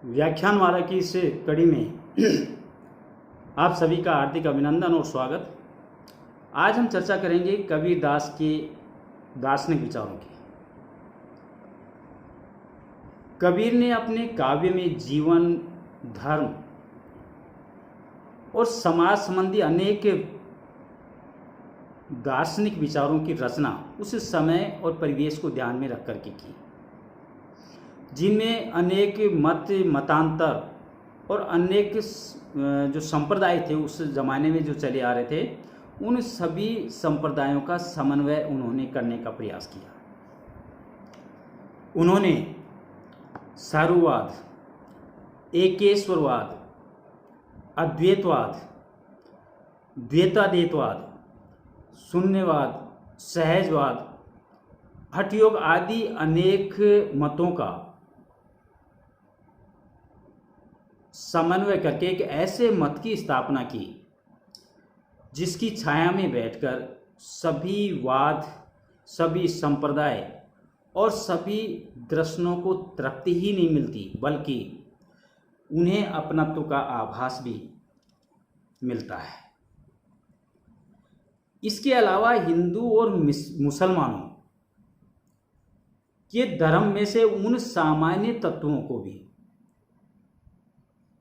व्याख्यानमाला की इस कड़ी में आप सभी का हार्दिक अभिनंदन और स्वागत। आज हम चर्चा करेंगे कबीर दास के दार्शनिक विचारों की। कबीर ने अपने काव्य में जीवन, धर्म और समाज संबंधी अनेक दार्शनिक विचारों की रचना उस समय और परिवेश को ध्यान में रख करके की, जिनमें अनेक मतांतर और अनेक जो संप्रदाय थे उस ज़माने में जो चले आ रहे थे, उन सभी संप्रदायों का समन्वय उन्होंने करने का प्रयास किया। उन्होंने सारूवाद, एकेश्वरवाद, अद्वैतवाद, द्वैताद्वैतवाद, शून्यवाद, सहजवाद, हठयोग आदि अनेक मतों का समन्वय करके एक ऐसे मत की स्थापना की जिसकी छाया में बैठकर सभी वाद, सभी संप्रदाय और सभी दर्शनों को तृप्ति ही नहीं मिलती, बल्कि उन्हें अपनत्व का आभास भी मिलता है। इसके अलावा हिंदू और मुसलमानों के धर्म में से उन सामान्य तत्वों को भी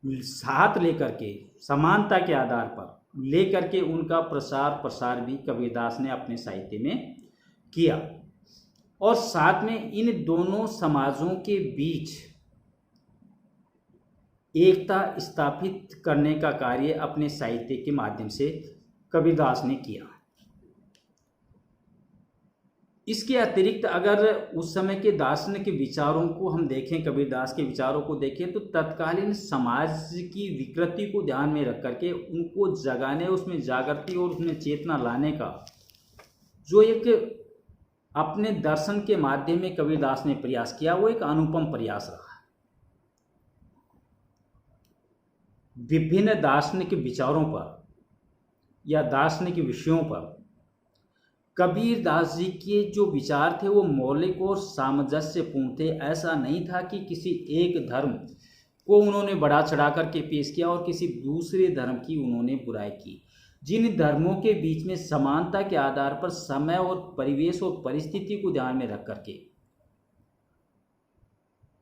साथ लेकर के, समानता के आधार पर लेकर के उनका प्रसार भी कबीरदास ने अपने साहित्य में किया और साथ में इन दोनों समाजों के बीच एकता स्थापित करने का कार्य अपने साहित्य के माध्यम से कबीरदास ने किया। इसके अतिरिक्त अगर उस समय के दार्शनिक विचारों को हम देखें, कबीरदास के विचारों को देखें, तो तत्कालीन समाज की विकृति को ध्यान में रख करके उनको जगाने, उसमें जागृति और उसमें चेतना लाने का जो एक अपने दर्शन के माध्यम में कबीरदास ने प्रयास किया, वो एक अनुपम प्रयास रहा। विभिन्न दार्शनिक विचारों पर या दार्शनिक विषयों पर कबीरदास जी के जो विचार थे वो मौलिक और सामंजस्यपूर्ण थे। ऐसा नहीं था कि किसी एक धर्म को उन्होंने बढ़ा चढ़ा करके पेश किया और किसी दूसरे धर्म की उन्होंने बुराई की। जिन धर्मों के बीच में समानता के आधार पर समय और परिवेश और परिस्थिति को ध्यान में रख करके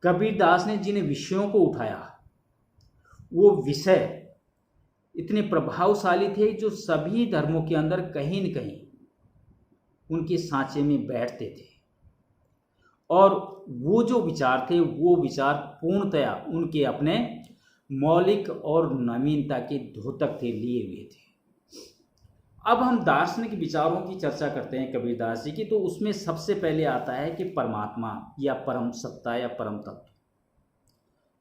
कबीरदास ने जिन विषयों को उठाया, वो विषय इतने प्रभावशाली थे जो सभी धर्मों के अंदर कहीं न कहीं उनके सांचे में बैठते थे और वो जो विचार थे वो विचार पूर्णतया उनके अपने मौलिक और नवीनता के द्योतक थे, लिए हुए थे। अब हम दार्शनिक विचारों की चर्चा करते हैं कबीरदास जी की, तो उसमें सबसे पहले आता है कि परमात्मा या परम सत्ता या परम तत्व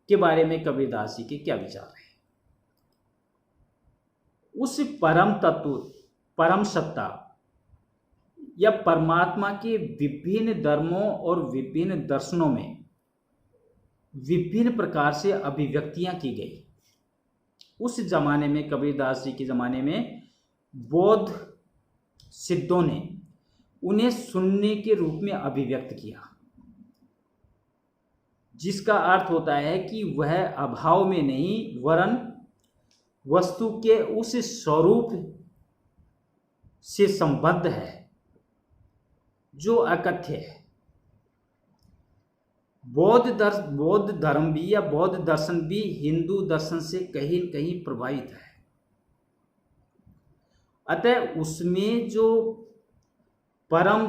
के बारे में कबीरदास जी के क्या विचार हैं। उस परम तत्व, परम सत्ता या परमात्मा के विभिन्न धर्मों और विभिन्न दर्शनों में विभिन्न प्रकार से अभिव्यक्तियां की गई। उस जमाने में, कबीरदास जी के जमाने में, बौद्ध सिद्धों ने उन्हें शून्य के रूप में अभिव्यक्त किया, जिसका अर्थ होता है कि वह अभाव में नहीं वरन वस्तु के उस स्वरूप से संबद्ध है जो अकथ्य है। बौद्ध धर्म भी या बौद्ध दर्शन भी हिंदू दर्शन से कहीं न कहीं प्रभावित है। अतः उसमें जो परम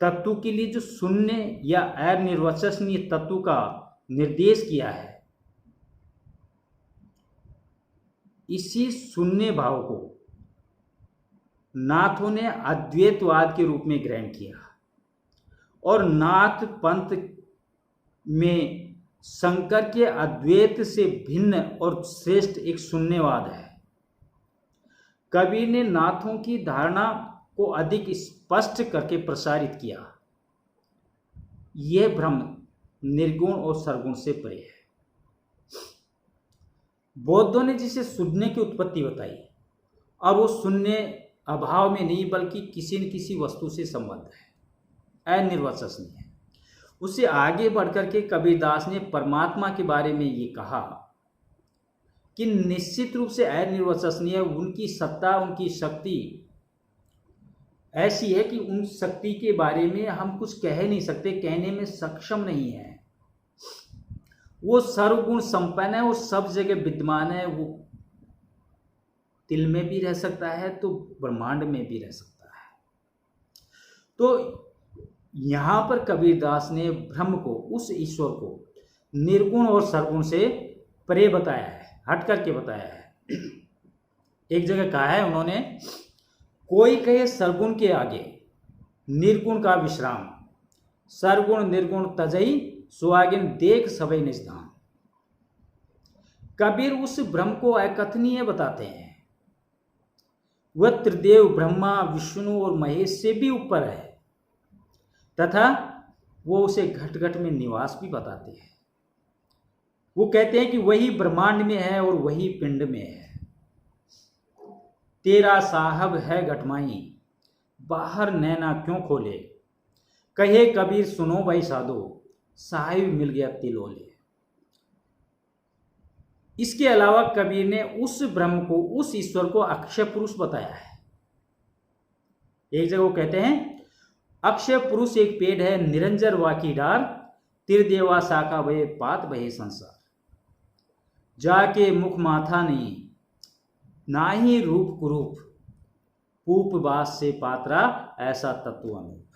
तत्व के लिए जो शून्य या अनिर्वचनीय तत्व का निर्देश किया है, इसी शून्य भाव को नाथों ने अद्वैतवाद के रूप में ग्रहण किया और नाथ पंथ में शंकर के अद्वैत से भिन्न और श्रेष्ठ एक शून्यवाद है। कबीर ने नाथों की धारणा को अधिक स्पष्ट करके प्रसारित किया। यह ब्रह्म निर्गुण और सरगुण से परे है। बौद्धों ने जिसे शून्य की उत्पत्ति बताई, और वो शून्य अभाव में नहीं बल्कि किसी न किसी वस्तु से संबद्ध है, अनिर्वचनीय है। उससे आगे बढ़कर के कबीरदास ने परमात्मा के बारे में ये कहा कि निश्चित रूप से अनिर्वचनीय उनकी सत्ता, उनकी शक्ति ऐसी है कि उन शक्ति के बारे में हम कुछ कह नहीं सकते, कहने में सक्षम नहीं है। वो सर्वगुण संपन्न है, वो सब जगह विद्यमान है। वो तिल में भी रह सकता है तो ब्रह्मांड में भी रह सकता है। तो यहाँ पर कबीरदास ने ब्रह्म को, उस ईश्वर को निर्गुण और सर्वगुण से परे बताया है, हट करके बताया है। एक जगह कहा है उन्होंने, कोई कहे सर्वगुण के आगे निर्गुण का विश्राम, सर्वगुण निर्गुण तजई सुहागिन देख सबे निजधाम। कबीर उस ब्रह्म को अकथनीय बताते हैं। वह त्रिदेव ब्रह्मा, विष्णु और महेश से भी ऊपर है तथा वो उसे घट घट में निवास भी बताते हैं। वो कहते हैं कि वही ब्रह्मांड में है और वही पिंड में है। तेरा साहब है घटमाई, बाहर नैना क्यों खोले, कहे कबीर सुनो भाई साधो, साहिब मिल गया तिलोले। इसके अलावा कबीर ने उस ब्रह्म को, उस ईश्वर को अक्षय पुरुष बताया है। एक जगह वो कहते हैं, अक्षय पुरुष एक पेड़ है, निरंजर वाकी डार, त्रिदेवा शाखा भये पात भये संसार। जाके मुख माथा नहीं, ना ही रूप कुरूप, पूप बास से पात्रा ऐसा तत्व अनूप।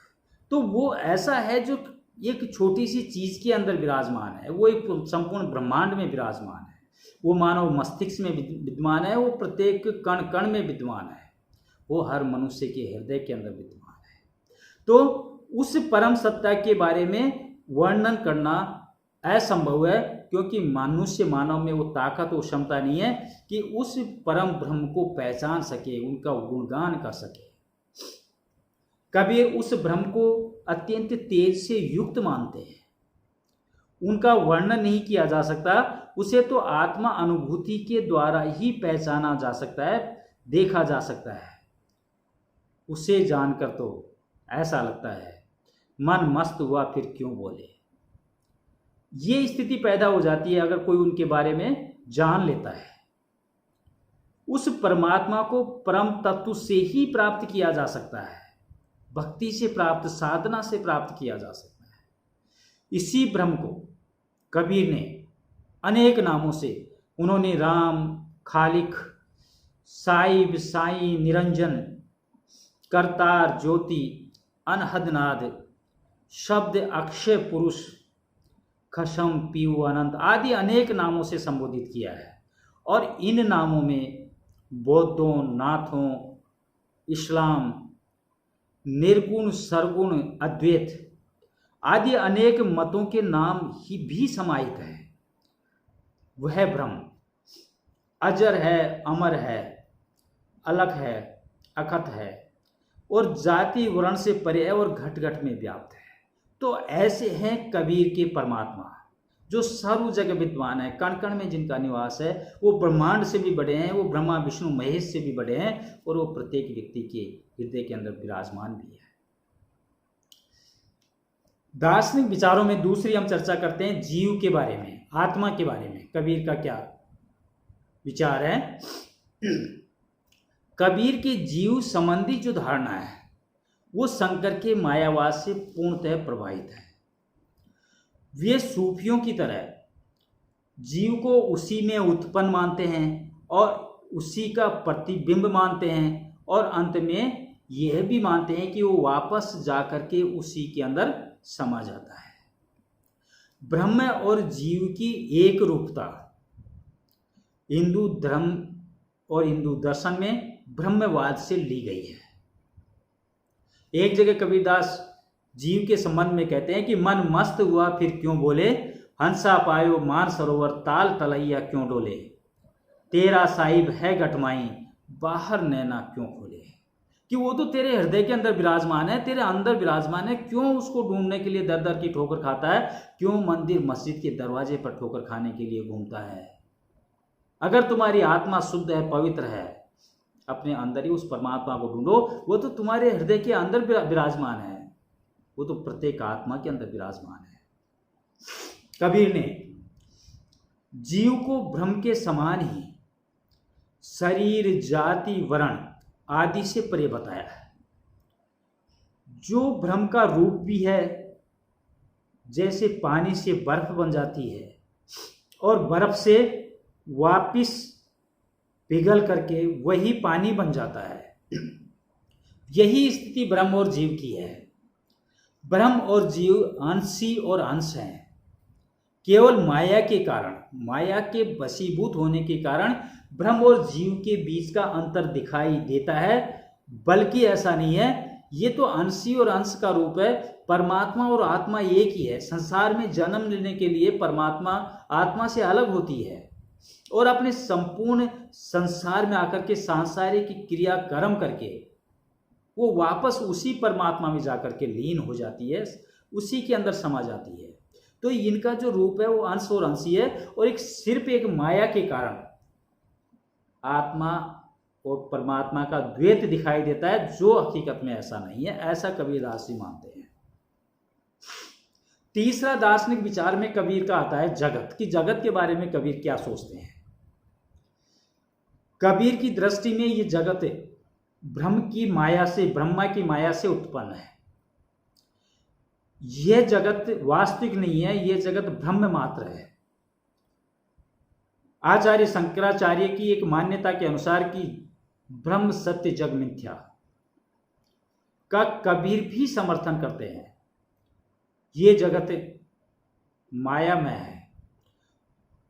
तो वो ऐसा है जो एक छोटी सी चीज के अंदर विराजमान है, वो एक संपूर्ण ब्रह्मांड में विराजमान है। वो मानव मस्तिष्क में विद्यमान है, वो प्रत्येक कण कण में विद्यमान है, वो हर मनुष्य के हृदय के अंदर विद्यमान है। तो उस परम सत्ता के बारे में वर्णन करना असंभव है, क्योंकि मनुष्य मानव में वो ताकत, वो क्षमता नहीं है कि उस परम ब्रह्म को पहचान सके, उनका गुणगान कर सके। कबीर उस ब्रह्म को अत्यंत तेज से युक्त मानते हैं। उनका वर्णन नहीं किया जा सकता, उसे तो आत्मा अनुभूति के द्वारा ही पहचाना जा सकता है, देखा जा सकता है। उसे जानकर तो ऐसा लगता है मन मस्त हुआ फिर क्यों बोले। ये स्थिति पैदा हो जाती है अगर कोई उनके बारे में जान लेता है। उस परमात्मा को परम तत्व से ही प्राप्त किया जा सकता है, भक्ति से प्राप्त, साधना से प्राप्त किया जा सकता है। इसी ब्रह्म को कबीर ने अनेक नामों से, उन्होंने राम, खालिक, साहिब, साई, निरंजन, करतार, ज्योति, अनहदनाद, शब्द, अक्षय पुरुष, खशम, पीयू, अनंत आदि अनेक नामों से संबोधित किया है। और इन नामों में बौद्धों, नाथों, इस्लाम, निर्गुण, सरगुण, अद्वैत आदि अनेक मतों के नाम ही भी समाहित है। वह ब्रह्म अजर है, अमर है, अलख है, अखत है और जाति वर्ण से परे है और घट घट में व्याप्त है। तो ऐसे हैं कबीर के परमात्मा जो सर्व जगह विद्वान है, कण कण में जिनका निवास है। वो ब्रह्मांड से भी बड़े हैं, वो ब्रह्मा, विष्णु, महेश से भी बड़े हैं और वो प्रत्येक व्यक्ति के हृदय के अंदर विराजमान भी है। दार्शनिक विचारों में दूसरी हम चर्चा करते हैं जीव के बारे में, आत्मा के बारे में। कबीर का क्या विचार है? कबीर के जीव संबंधी जो धारणा है वो शंकर के मायावाद से पूर्णतः प्रभावित है। वे सूफियों की तरह जीव को उसी में उत्पन्न मानते हैं और उसी का प्रतिबिंब मानते हैं और अंत में यह भी मानते हैं कि वो वापस जाकर के उसी के अंदर समा जाता है। ब्रह्म और जीव की एक रूपता हिंदू धर्म और हिंदू दर्शन में ब्रह्मवाद से ली गई है। एक जगह कबीरदास जीव के संबंध में कहते हैं कि मन मस्त हुआ फिर क्यों बोले, हंसा पायो मान सरोवर ताल तलैया क्यों डोले, तेरा साहिब है गटमाई बाहर नैना क्यों खोले। कि वो तो तेरे हृदय के अंदर विराजमान है, तेरे अंदर विराजमान है, क्यों उसको ढूंढने के लिए दर दर की ठोकर खाता है, क्यों मंदिर मस्जिद के दरवाजे पर ठोकर खाने के लिए घूमता है। अगर तुम्हारी आत्मा शुद्ध है, पवित्र है, अपने अंदर ही उस परमात्मा को ढूंढो, वो तो तुम्हारे हृदय के अंदर विराजमान है। वो तो प्रत्येक आत्मा के अंदर विराजमान है। कबीर ने जीव को ब्रह्म के समान ही शरीर, जाति, वर्ण आदि से परे बताया है। जो ब्रह्म का रूप भी है, जैसे पानी से बर्फ बन जाती है और बर्फ से वापिस पिघल करके वही पानी बन जाता है, यही स्थिति ब्रह्म और जीव की है। ब्रह्म और जीव अंशी और अंश हैं। केवल माया के कारण, माया के वशीभूत होने के कारण ब्रह्म और जीव के बीच का अंतर दिखाई देता है, बल्कि ऐसा नहीं है। ये तो अंशी और अंश का रूप है। परमात्मा और आत्मा एक ही है। संसार में जन्म लेने के लिए परमात्मा आत्मा से अलग होती है और अपने संपूर्ण संसार में आकर के सांसारिक क्रिया कर्म करके वो वापस उसी परमात्मा में जाकर के लीन हो जाती है, उसी के अंदर समा जाती है। तो इनका जो रूप है वो अंश और अंशी है, और सिर्फ एक माया के कारण आत्मा और परमात्मा का द्वैत दिखाई देता है, जो हकीकत में ऐसा नहीं है। ऐसा कबीरदास जी मानते हैं। तीसरा दार्शनिक विचार में कबीर का आता है जगत, कि जगत के बारे में कबीर क्या सोचते हैं। कबीर की दृष्टि में ये जगत ब्रह्म की माया से, ब्रह्मा की माया से उत्पन्न है। यह जगत वास्तविक नहीं है, यह जगत ब्रह्म मात्र है। आचार्य शंकराचार्य की एक मान्यता के अनुसार कि ब्रह्म सत्य जग मिथ्या का कबीर भी समर्थन करते हैं। ये जगत मायामय है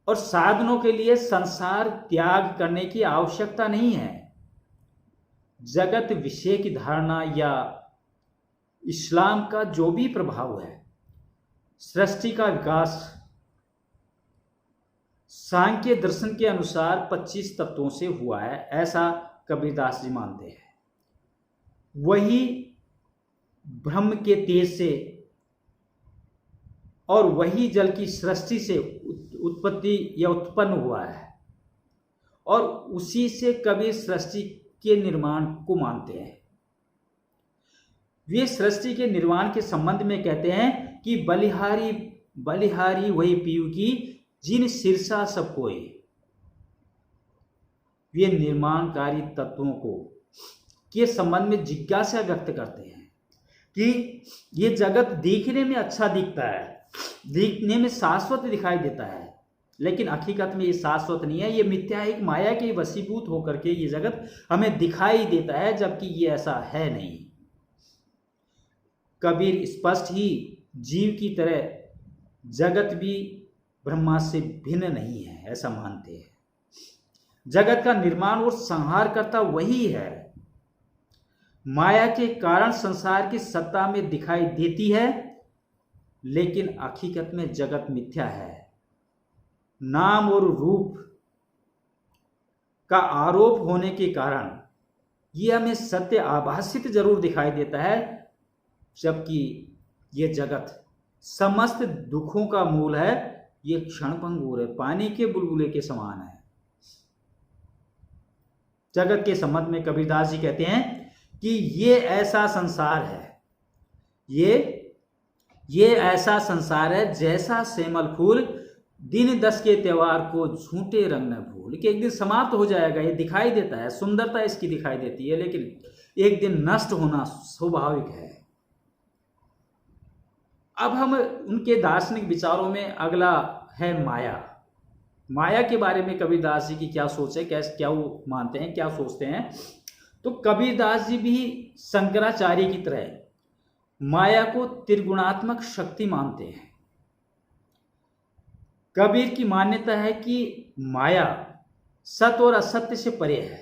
और साधनों के लिए संसार त्याग करने की आवश्यकता नहीं है। जगत विषय की धारणा या इस्लाम का जो भी प्रभाव है, सृष्टि का विकास सांख्य दर्शन के अनुसार 25 तत्वों से हुआ है, ऐसा कबीरदास जी मानते हैं। वही ब्रह्म के तेज से और वही जल की सृष्टि से उत्पत्ति या उत्पन्न हुआ है, और उसी से कबीर सृष्टि के निर्माण को मानते हैं। वे सृष्टि के निर्माण के संबंध में कहते हैं कि बलिहारी बलिहारी वही पीयू की जिन सिरसा सब कोई। वे निर्माणकारी तत्वों को के संबंध में जिज्ञासा व्यक्त करते हैं कि ये जगत दिखने में अच्छा दिखता है, दिखने में शाश्वत दिखाई देता है, लेकिन हकीकत में ये शाश्वत नहीं है। ये मिथ्या, एक माया के वशीभूत होकर के ये जगत हमें दिखाई देता है, जबकि ये ऐसा है नहीं। कबीर स्पष्ट ही जीव की तरह जगत भी ब्रह्मा से भिन्न नहीं है, ऐसा मानते हैं। जगत का निर्माण और संहार करता वही है। माया के कारण संसार की सत्ता में दिखाई देती है, लेकिन हकीकत में जगत मिथ्या है। नाम और रूप का आरोप होने के कारण यह हमें सत्य आभासित जरूर दिखाई देता है, जबकि यह जगत समस्त दुखों का मूल है। यह क्षणभंगुर है, पानी के बुलबुले के समान है। जगत के संबंध में कबीरदास जी कहते हैं कि ये ऐसा संसार है, ये ऐसा संसार है जैसा सेमल फूल दिन 10 के त्योहार को झूठे रंग न भूल, कि एक दिन समाप्त हो जाएगा। ये दिखाई देता है, सुंदरता इसकी दिखाई देती है, लेकिन एक दिन नष्ट होना स्वाभाविक है। अब हम उनके दार्शनिक विचारों में अगला है माया। माया के बारे में कबीरदास जी की क्या सोच है, क्या वो मानते हैं, क्या सोचते हैं। तो कबीरदास जी भी शंकराचार्य की तरह माया को त्रिगुणात्मक शक्ति मानते हैं। कबीर की मान्यता है कि माया सत्य और असत्य से परे है,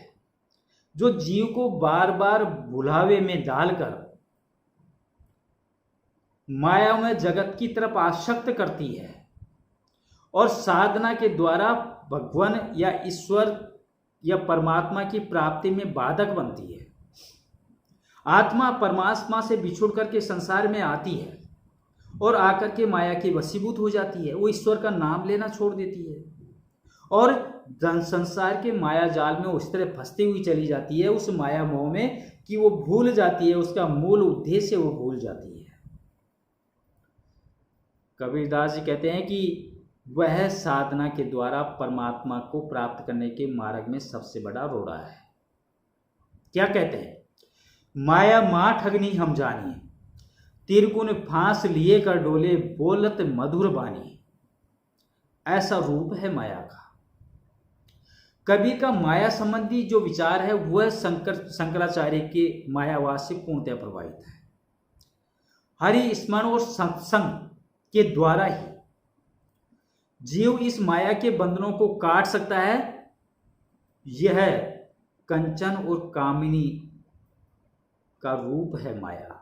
जो जीव को बार बार भुलावे में डालकर माया में जगत की तरफ आसक्त करती है और साधना के द्वारा भगवान या ईश्वर या परमात्मा की प्राप्ति में बाधक बनती है। आत्मा परमात्मा से बिछुड़ करके संसार में आती है और आकर के माया की वशीभूत हो जाती है। वो ईश्वर का नाम लेना छोड़ देती है और संसार के माया जाल में उस तरह फंसती हुई चली जाती है, उस माया मोह में, कि वो भूल जाती है, उसका मूल उद्देश्य वो भूल जाती है। कबीरदास जी कहते हैं कि वह साधना के द्वारा परमात्मा को प्राप्त करने के मार्ग में सबसे बड़ा रोड़ा है। क्या कहते हैं? माया माँ ठगनी हम जानिए, तिरकुन फांस लिए कर डोले, बोलत मधुर बानी। ऐसा रूप है माया का। कबीर का माया संबंधी जो विचार है वह शंकराचार्य के मायावाद से पूर्णतः प्रभावित है। हरि स्मरण और सत्संग के द्वारा ही जीव इस माया के बंधनों को काट सकता है। यह कंचन और कामिनी का रूप है माया।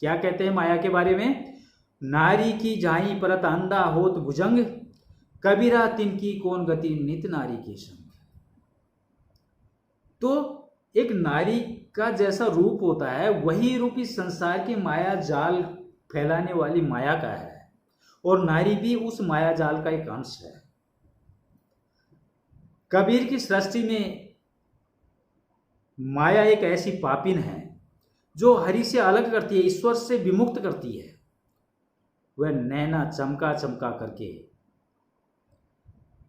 क्या कहते हैं माया के बारे में? नारी की जाई परत अंधा होत भुजंग, कबीरा तिनकी कौन गति नित नारी के संग। तो एक नारी का जैसा रूप होता है वही रूप इस संसार के माया जाल फैलाने वाली माया का है, और नारी भी उस माया जाल का एक अंश है। कबीर की सृष्टि में माया एक ऐसी पापिन है जो हरि से अलग करती है, ईश्वर से विमुक्त करती है। वह नैना चमका चमका करके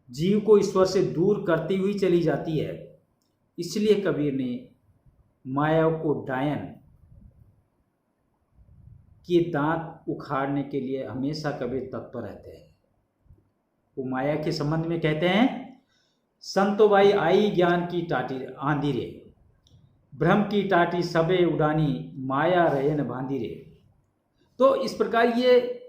जीव को ईश्वर से दूर करती हुई चली जाती है। इसलिए कबीर ने माया को डायन के दांत उखाड़ने के लिए हमेशा कबीर तत्पर रहते हैं। वो माया के संबंध में कहते हैं, संतो भाई आई ज्ञान की टाटी आंधी रे, भ्रम की टाटी सबे उड़ानी, माया रहे न बांधी रे। तो इस प्रकार ये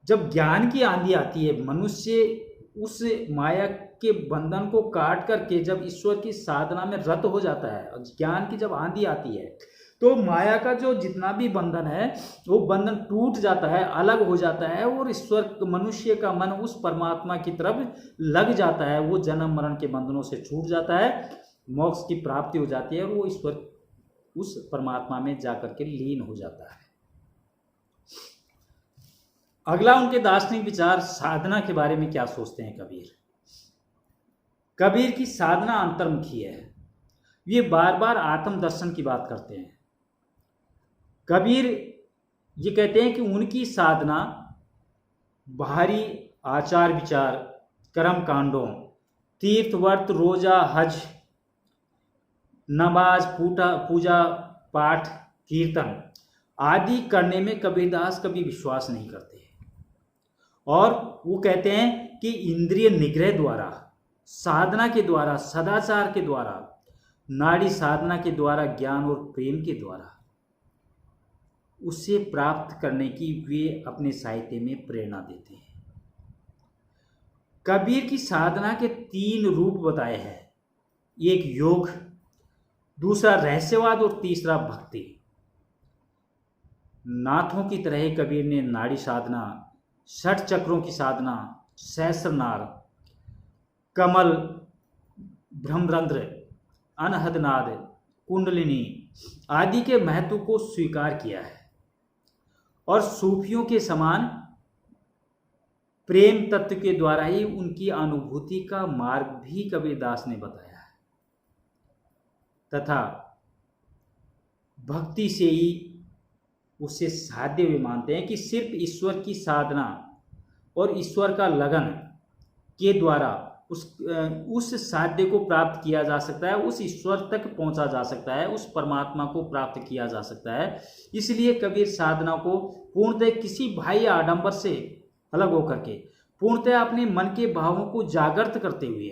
जब ज्ञान की आंधी आती है, मनुष्य उस माया के बंधन को काट करके जब ईश्वर की साधना में रत हो जाता है, और ज्ञान की जब आंधी आती है तो माया का जो जितना भी बंधन है वो बंधन टूट जाता है, अलग हो जाता है, और ईश्वर मनुष्य का मन उस परमात्मा की तरफ लग जाता है। वो जन्म मरण के बंधनों से छूट जाता है, मोक्ष की प्राप्ति हो जाती है, और वो ईश्वर उस परमात्मा में जाकर के लीन हो जाता है। अगला उनके दार्शनिक विचार साधना के बारे में क्या सोचते हैं कबीर। कबीर की साधना अंतर्मुखी है। ये बार बार आत्म दर्शन की बात करते हैं। कबीर ये कहते हैं कि उनकी साधना बाहरी आचार विचार, कर्म कांडों, तीर्थ व्रत, रोजा, हज, नमाज, पूजा पाठ, कीर्तन आदि करने में कबीरदास कभी विश्वास नहीं करते। और वो कहते हैं कि इंद्रिय निग्रह द्वारा, साधना के द्वारा, सदाचार के द्वारा, नाड़ी साधना के द्वारा, ज्ञान और प्रेम के द्वारा उसे प्राप्त करने की वे अपने साहित्य में प्रेरणा देते हैं। कबीर की साधना के 3 रूप बताए हैं, एक योग, दूसरा रहस्यवाद और तीसरा भक्ति। नाथों की तरह कबीर ने नाड़ी साधना, 6 चक्रों की साधना, सहस्रनार, कमल, ब्रह्मरंध्र, अनहदनाद, कुंडलिनी आदि के महत्व को स्वीकार किया है, और सूफियों के समान प्रेम तत्व के द्वारा ही उनकी अनुभूति का मार्ग भी कबीरदास ने बताया है, तथा भक्ति से ही उसे साध्य भी मानते हैं कि सिर्फ ईश्वर की साधना और ईश्वर का लगन के द्वारा उस साध्य को प्राप्त किया जा सकता है, उस ईश्वर तक पहुंचा जा सकता है, उस परमात्मा को प्राप्त किया जा सकता है। इसलिए कबीर साधना को पूर्णतः किसी बाह्य आडंबर से अलग होकर के पूर्णतः अपने मन के भावों को जागृत करते हुए,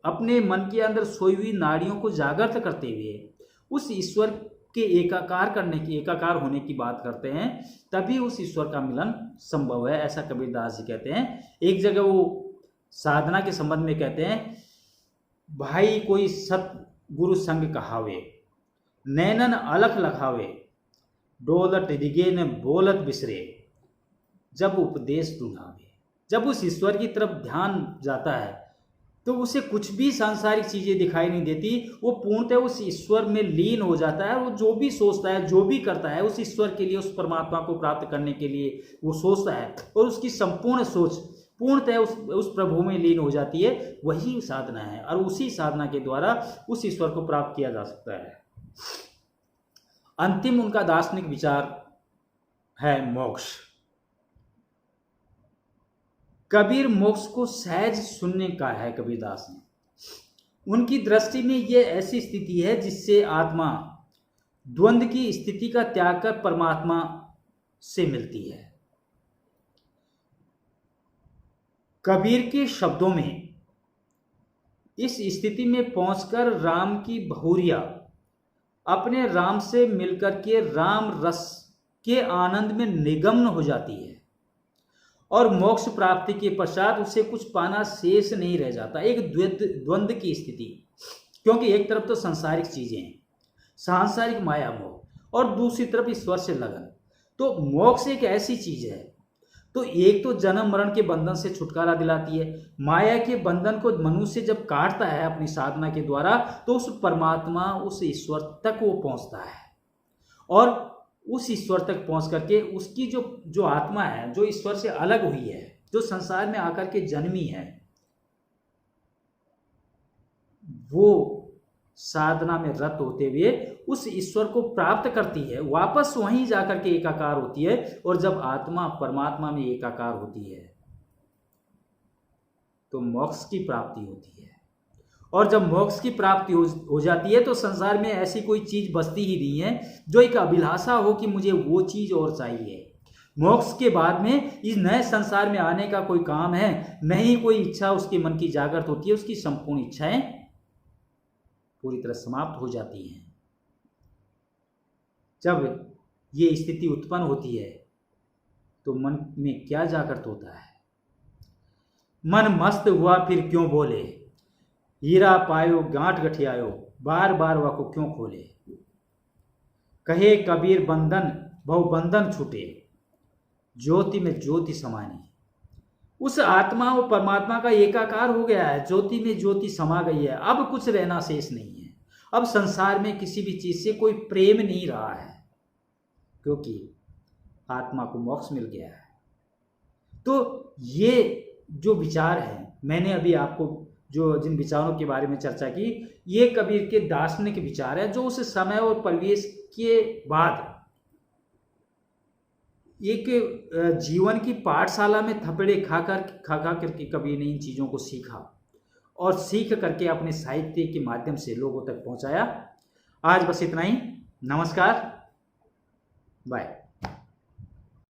अपने मन के अंदर सोई हुई नाड़ियों को जागृत करते हुए उस ईश्वर के एकाकार होने की बात करते हैं, तभी उस ईश्वर का मिलन संभव है। ऐसा कबीरदास जी कहते हैं। एक जगह वो साधना के संबंध में कहते हैं, भाई कोई सत गुरु संग कहावे, नैनन अलख लखावे, डोलत दिगे न बोलत बिसरे, जब उपदेश ढूंढावे। जब उस ईश्वर की तरफ ध्यान जाता है तो उसे कुछ भी सांसारिक चीजें दिखाई नहीं देती, वो पूर्णतः उस ईश्वर में लीन हो जाता है। वो जो भी सोचता है, जो भी करता है, उस ईश्वर के लिए, उस परमात्मा को प्राप्त करने के लिए वो सोचता है, और उसकी संपूर्ण सोच पूर्णतः उस प्रभु में लीन हो जाती है। वही साधना है, और उसी साधना के द्वारा उस ईश्वर को प्राप्त किया जा सकता है। अंतिम उनका दार्शनिक विचार है मोक्ष। कबीर मोक्ष को सहज शून्य कहा है कबीरदास ने। उनकी दृष्टि में यह ऐसी स्थिति है जिससे आत्मा द्वंद्व की स्थिति का त्याग कर परमात्मा से मिलती है। कबीर के शब्दों में इस स्थिति में पहुंचकर राम की बहुरिया अपने राम से मिलकर के राम रस के आनंद में निमग्न हो जाती है और मोक्ष प्राप्ति के पश्चात उसे कुछ पाना शेष नहीं रह जाता। एक द्वंद्व की स्थिति, क्योंकि एक तरफ तो सांसारिक चीजें हैं, सांसारिक माया मोह, और दूसरी तरफ ईश्वर से लगन। तो मोक्ष एक ऐसी चीज है, तो एक तो जन्म मरण के बंधन से छुटकारा दिलाती है। माया के बंधन को मनुष्य जब काटता है अपनी साधना के द्वारा, तो उस परमात्मा, उस ईश्वर तक वो पहुंचता है और उस ईश्वर तक पहुंच करके उसकी जो आत्मा है, जो ईश्वर से अलग हुई है, जो संसार में आकर के जन्मी है, वो साधना में रत होते हुए उस ईश्वर को प्राप्त करती है, वापस वहीं जाकर के एकाकार होती है। और जब आत्मा परमात्मा में एकाकार होती है तो मोक्ष की प्राप्ति होती है। और जब मोक्ष की प्राप्ति हो जाती है तो संसार में ऐसी कोई चीज बचती ही नहीं है जो एक अभिलाषा हो कि मुझे वो चीज और चाहिए। मोक्ष के बाद में इस नए संसार में आने का कोई काम है नहीं, कोई इच्छा उसके मन की जागृत होती है, उसकी संपूर्ण इच्छाएं पूरी तरह समाप्त हो जाती हैं। जब ये स्थिति उत्पन्न होती है तो मन में क्या जागृत होता है? मन मस्त हुआ फिर क्यों बोले, हीरा पायो गांठ गठियायो, बार बार वह को क्यों खोले। कहे कबीर बंधन बहु बंधन छूटे, ज्योति में ज्योति समानी। उस आत्मा और परमात्मा का एकाकार हो गया है, ज्योति में ज्योति समा गई है, अब कुछ रहना शेष नहीं है। अब संसार में किसी भी चीज से कोई प्रेम नहीं रहा है, क्योंकि आत्मा को मोक्ष मिल गया है। तो ये जो विचार है, मैंने अभी आपको जिन विचारों के बारे में चर्चा की, ये कबीर के दार्शनिक विचार है, जो उस समय और परिवेश के बाद एक जीवन की पाठशाला में थपड़े खा करके कबीर ने इन चीज़ों को सीखा और सीख करके अपने साहित्य के माध्यम से लोगों तक पहुंचाया। आज बस इतना ही। नमस्कार, बाय।